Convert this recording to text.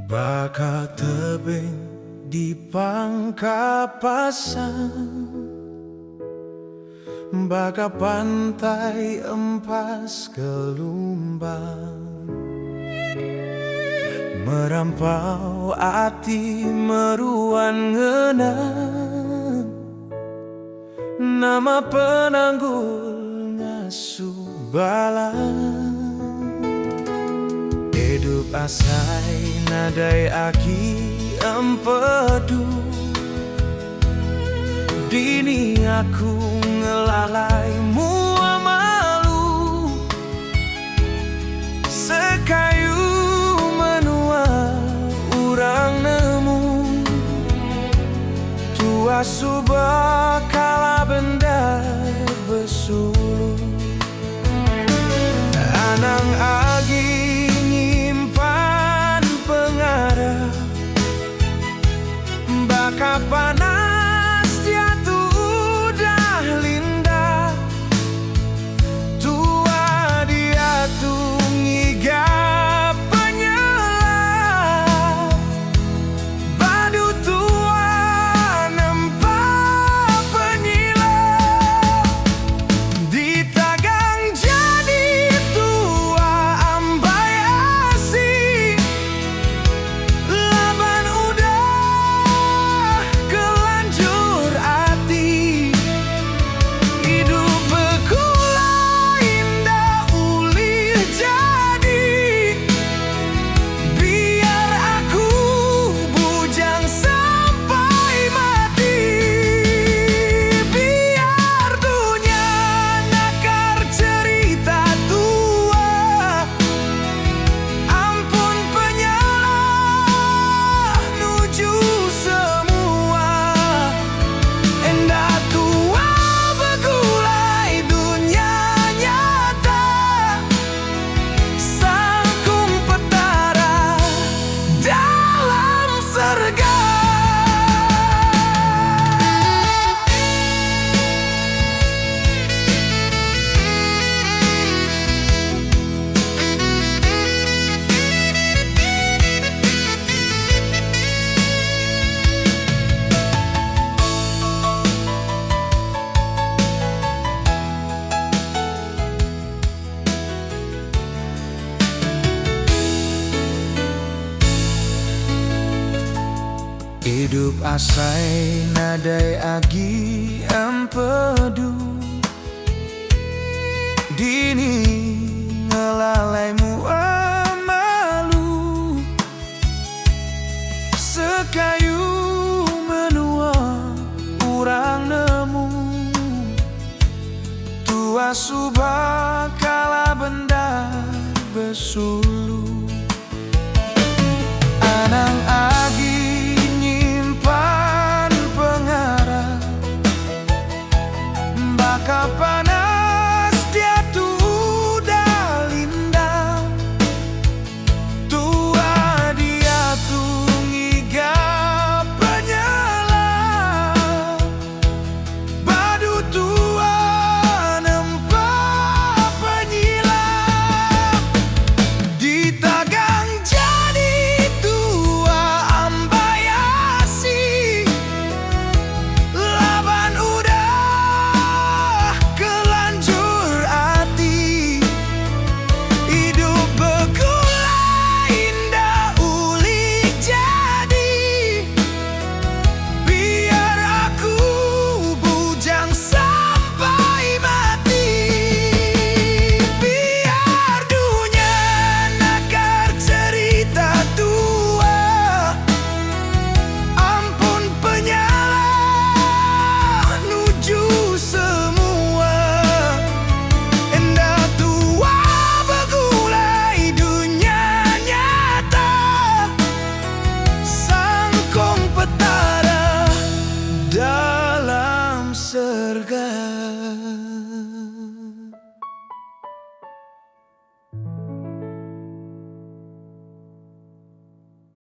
Bakal tebing di Pangkapasan, bakal pantai empas gelombang, merampau ati meruan ngenang, nama penanggul ngasuh balang. Hidup asai nadai aki empedu, dini aku ngelalai mua malu, sekayu menua urang nemu, tua subah kala benda besulu, anang agi nyimpan pengarah, bakal panas jatuh udah linda, tua dia tuh ngigap penyelap, badu tua nempa penyilap, ditagang jadi tua ambai asih, laban udah kelanjur hati, hidup bekula indah ulih jadi, biar aku bujang sampai mati, biar dunia nakar cerita tua, ampun penyalah nuju semua, endah tua begulai dunia nyata, sangkum petara dalam surga. Hidup asai nadai agi empedu, dini ngelalaimu malu, sekayu menua urang nemu, tua subah kala benda besulu, anang